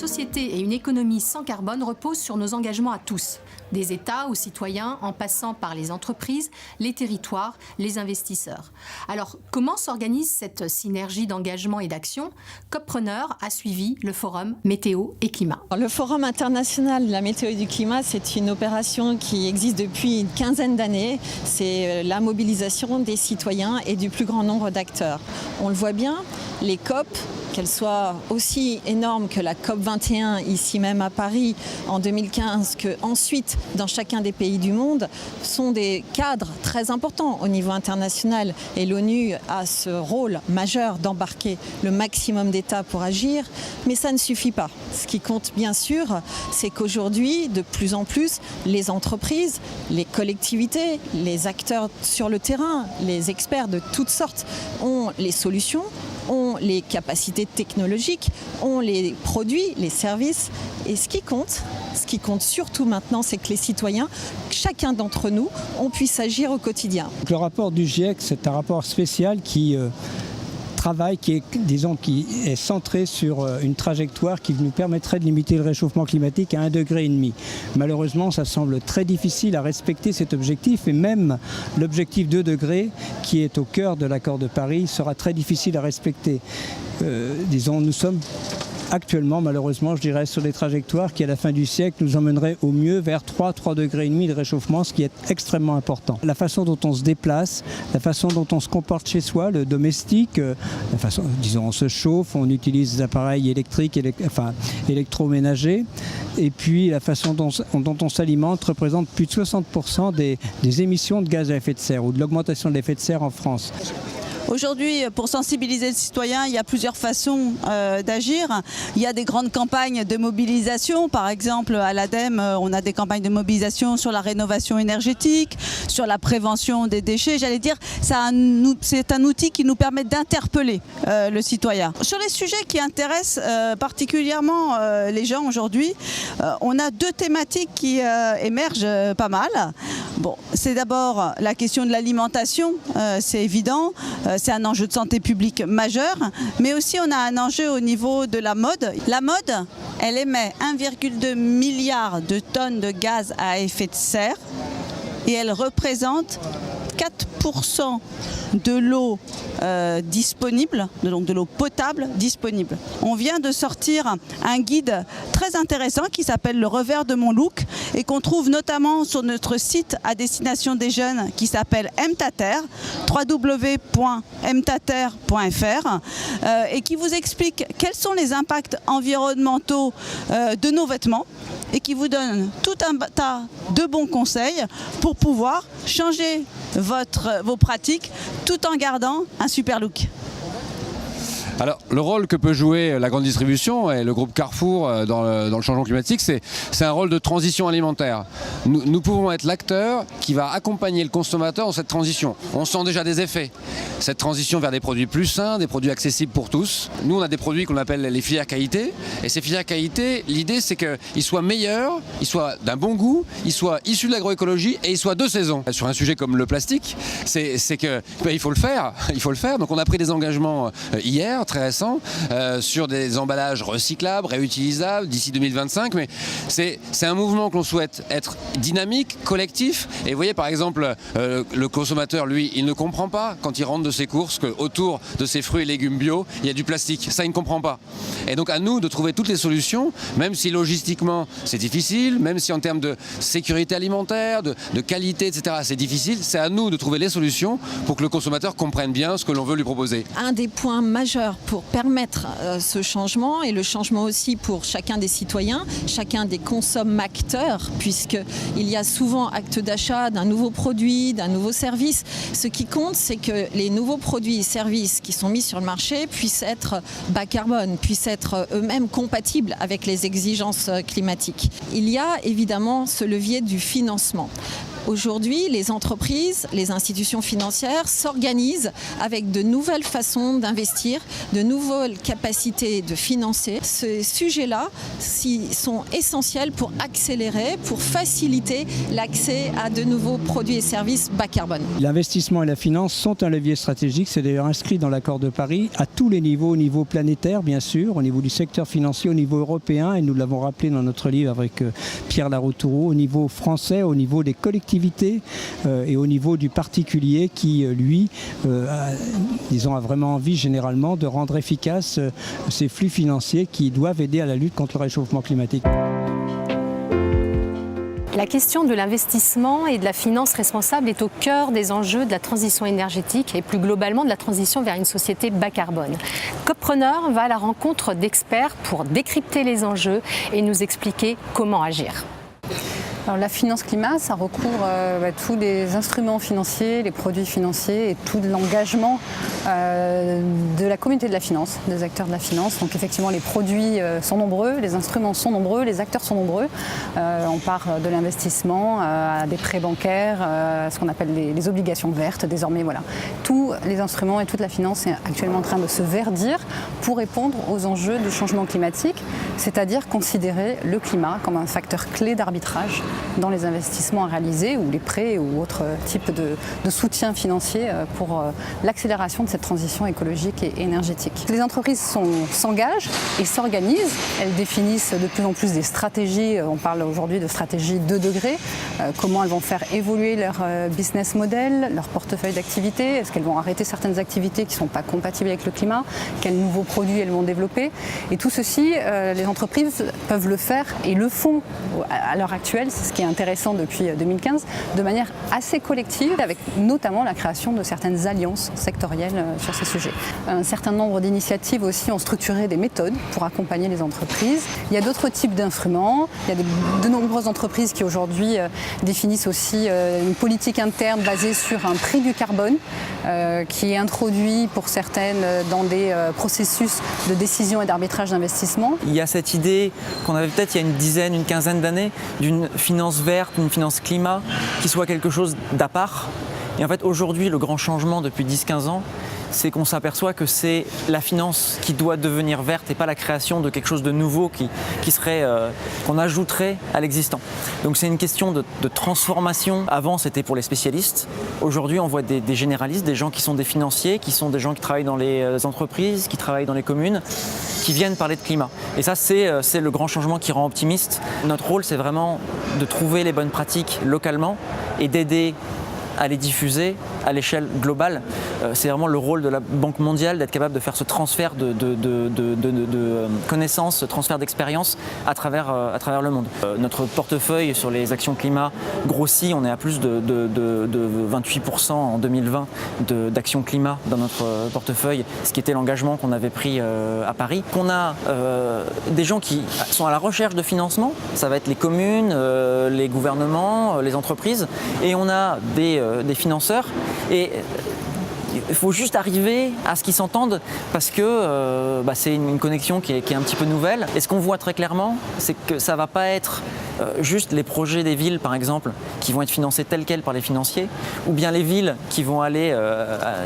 société et une économie sans carbone reposent sur nos engagements à tous, des États aux citoyens, en passant par les entreprises, les territoires, les investisseurs. Alors, comment s'organise cette synergie d'engagement et d'action ? Copreneur a suivi le forum Météo et Climat. Le Forum international de la météo et du climat, c'est une opération qui existe depuis une quinzaine d'années. C'est la mobilisation des citoyens et du plus grand nombre d'acteurs. On le voit bien, les COP, qu'elles soient aussi énormes que la COP 21 ici même à Paris en 2015, qu'ensuite dans chacun des pays du monde, sont des cadres très importants au niveau international. Et l'ONU a ce rôle majeur d'embarquer le maximum d'États pour agir, mais ça ne suffit pas. Ce qui compte bien sûr, c'est qu'aujourd'hui, de plus en plus, les entreprises, les collectivités, les acteurs sur le terrain, les experts de toutes sortes ont les solutions, ont les capacités technologiques, ont les produits, les services. Et ce qui compte surtout maintenant, c'est que les citoyens, chacun d'entre nous, on puisse agir au quotidien. Le rapport du GIEC, c'est un rapport spécial qui travail qui est centré sur une trajectoire qui nous permettrait de limiter le réchauffement climatique à 1,5 degré. Malheureusement, ça semble très difficile à respecter cet objectif et même l'objectif 2 degrés qui est au cœur de l'accord de Paris sera très difficile à respecter. Nous sommes actuellement, malheureusement, je dirais, sur des trajectoires qui, à la fin du siècle, nous emmèneraient au mieux vers 3,5 degrés de réchauffement, ce qui est extrêmement important. La façon dont on se déplace, la façon dont on se comporte chez soi, le domestique, la façon, disons, on se chauffe, on utilise des appareils électriques, électroménagers, et puis la façon dont on s'alimente représente plus de 60% des émissions de gaz à effet de serre ou de l'augmentation de l'effet de serre en France. Aujourd'hui, pour sensibiliser les citoyens, il y a plusieurs façons d'agir. Il y a des grandes campagnes de mobilisation. Par exemple, à l'ADEME, on a des campagnes de mobilisation sur la rénovation énergétique, sur la prévention des déchets. J'allais dire, c'est un outil qui nous permet d'interpeller le citoyen. Sur les sujets qui intéressent particulièrement les gens aujourd'hui, on a deux thématiques qui émergent pas mal. Bon, c'est d'abord la question de l'alimentation, c'est évident. C'est un enjeu de santé publique majeur, mais aussi on a un enjeu au niveau de la mode. La mode, elle émet 1,2 milliard de tonnes de gaz à effet de serre et elle représente 4% de l'eau disponible, donc de l'eau potable disponible. On vient de sortir un guide très intéressant qui s'appelle Le revers de mon look et qu'on trouve notamment sur notre site à destination des jeunes qui s'appelle Mtater, www.mtater.fr et qui vous explique quels sont les impacts environnementaux de nos vêtements et qui vous donne tout un tas de bons conseils pour pouvoir changer vos pratiques tout en gardant un super look. Alors, le rôle que peut jouer la grande distribution et le groupe Carrefour dans le changement climatique, c'est un rôle de transition alimentaire. Nous pouvons être l'acteur qui va accompagner le consommateur dans cette transition. On sent déjà des effets. Cette transition vers des produits plus sains, des produits accessibles pour tous. Nous, on a des produits qu'on appelle les filières qualité. Et ces filières qualité, l'idée, c'est qu'ils soient meilleurs, ils soient d'un bon goût, ils soient issus de l'agroécologie et ils soient de saison. Sur un sujet comme le plastique, c'est que il faut le faire. Il faut le faire. Donc, on a pris des engagements hier, très récent, sur des emballages recyclables, réutilisables d'ici 2025, mais c'est un mouvement que l'on souhaite être dynamique, collectif, et vous voyez par exemple le consommateur, lui, il ne comprend pas quand il rentre de ses courses qu'autour de ses fruits et légumes bio, il y a du plastique, ça il ne comprend pas. Et donc à nous de trouver toutes les solutions, même si logistiquement c'est difficile, même si en termes de sécurité alimentaire, de qualité, etc. c'est difficile, c'est à nous de trouver les solutions pour que le consommateur comprenne bien ce que l'on veut lui proposer. Un des points majeurs pour permettre ce changement et le changement aussi pour chacun des citoyens, chacun des consommateurs, puisqu'il y a souvent acte d'achat d'un nouveau produit, d'un nouveau service. Ce qui compte, c'est que les nouveaux produits et services qui sont mis sur le marché puissent être bas carbone, puissent être eux-mêmes compatibles avec les exigences climatiques. Il y a évidemment ce levier du financement. Aujourd'hui, les entreprises, les institutions financières s'organisent avec de nouvelles façons d'investir, de nouvelles capacités de financer. Ces sujets-là sont essentiels pour accélérer, pour faciliter l'accès à de nouveaux produits et services bas carbone. L'investissement et la finance sont un levier stratégique. C'est d'ailleurs inscrit dans l'accord de Paris à tous les niveaux, au niveau planétaire bien sûr, au niveau du secteur financier, au niveau européen, et nous l'avons rappelé dans notre livre avec Pierre Laroutourou, au niveau français, au niveau des collectivités et au niveau du particulier qui, lui, a vraiment envie généralement de rendre efficaces ces flux financiers qui doivent aider à la lutte contre le réchauffement climatique. La question de l'investissement et de la finance responsable est au cœur des enjeux de la transition énergétique et plus globalement de la transition vers une société bas carbone. Copreneur va à la rencontre d'experts pour décrypter les enjeux et nous expliquer comment agir. Alors, la finance climat, ça recouvre tous les instruments financiers, les produits financiers et tout l'engagement de la communauté de la finance, des acteurs de la finance. Donc effectivement, les produits sont nombreux, les instruments sont nombreux, les acteurs sont nombreux. On part de l'investissement à des prêts bancaires, à ce qu'on appelle les obligations vertes. Désormais, voilà, tous les instruments et toute la finance est actuellement en train de se verdir pour répondre aux enjeux du changement climatique, c'est-à-dire considérer le climat comme un facteur clé d'arbitrage dans les investissements à réaliser ou les prêts ou autres types de soutien financier pour l'accélération de cette transition écologique et énergétique. Les entreprises s'engagent et s'organisent. Elles définissent de plus en plus des stratégies. On parle aujourd'hui de stratégie 2 degrés. Comment elles vont faire évoluer leur business model, leur portefeuille d'activités. Est-ce qu'elles vont arrêter certaines activités qui ne sont pas compatibles avec le climat? Quels nouveaux produits elles vont développer? Et tout ceci, les entreprises peuvent le faire et le font à l'heure actuelle. C'est ce qui est intéressant depuis 2015, de manière assez collective, avec notamment la création de certaines alliances sectorielles sur ces sujets. Un certain nombre d'initiatives aussi ont structuré des méthodes pour accompagner les entreprises. Il y a d'autres types d'instruments. Il y a de nombreuses entreprises qui aujourd'hui définissent aussi une politique interne basée sur un prix du carbone qui est introduit pour certaines dans des processus de décision et d'arbitrage d'investissement. Il y a cette idée qu'on avait peut-être il y a une dizaine, une quinzaine d'années d'une finance verte, une finance climat qui soit quelque chose d'à part. Et en fait aujourd'hui le grand changement depuis 10-15 ans, c'est qu'on s'aperçoit que c'est la finance qui doit devenir verte et pas la création de quelque chose de nouveau qui serait, qu'on ajouterait à l'existant. Donc c'est une question de transformation. Avant c'était pour les spécialistes. Aujourd'hui on voit des généralistes, des gens qui sont des financiers, qui sont des gens qui travaillent dans les entreprises, qui travaillent dans les communes, qui viennent parler de climat. Et ça c'est le grand changement qui rend optimiste. Notre rôle c'est vraiment de trouver les bonnes pratiques localement et d'aider à les diffuser à l'échelle globale. C'est vraiment le rôle de la Banque mondiale d'être capable de faire ce transfert de connaissances, ce transfert d'expérience à travers le monde. Notre portefeuille sur les actions climat grossit, on est à plus de 28% en 2020 d'actions climat dans notre portefeuille, ce qui était l'engagement qu'on avait pris à Paris. On a des gens qui sont à la recherche de financement, ça va être les communes, les gouvernements, les entreprises, et on a des financeurs. Et il faut juste arriver à ce qu'ils s'entendent parce que c'est une connexion qui est un petit peu nouvelle. Et ce qu'on voit très clairement, c'est que ça ne va pas être juste les projets des villes, par exemple, qui vont être financés tels quels par les financiers, ou bien les villes qui vont aller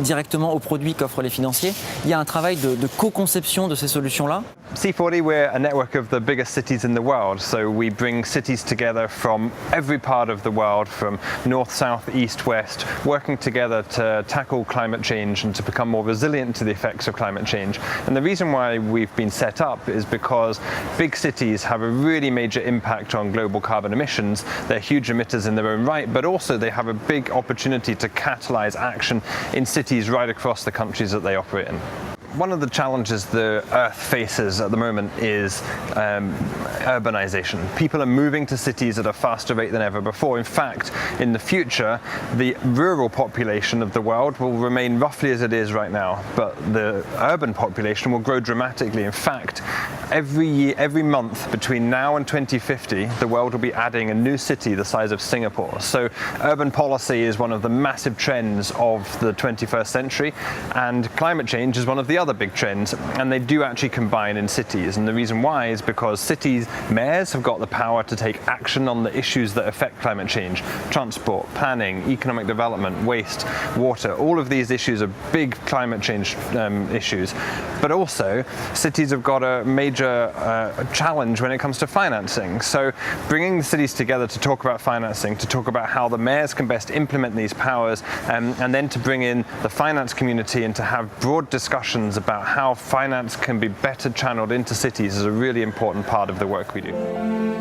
directement aux produits qu'offrent les financiers. Il y a un travail de co-conception de ces solutions-là. C40, we're a network of the biggest cities in the world, so we bring cities together from every part of the world, from north, south, east, west, working together to tackle climate change and to become more resilient to the effects of climate change. And the reason why we've been set up is because big cities have a really major impact on global carbon emissions. They're huge emitters in their own right, but also they have a big opportunity to catalyse action in cities right across the countries that they operate in. One of the challenges the Earth faces at the moment is urbanization. People are moving to cities at a faster rate than ever before. In fact, in the future, the rural population of the world will remain roughly as it is right now, but the urban population will grow dramatically. In fact, every month between now and 2050, the world will be adding a new city the size of Singapore. So urban policy is one of the massive trends of the 21st century, and climate change is one of the other big trends, and they do actually combine in cities. And the reason why is because cities, mayors have got the power to take action on the issues that affect climate change: transport, planning, economic development, waste, water. All of these issues are big climate change issues. But also, cities have got a major challenge when it comes to financing. So bringing the cities together to talk about financing, to talk about how the mayors can best implement these powers, and then to bring in the finance community and to have broad discussions about how finance can be better channeled into cities is a really important part of the work we do.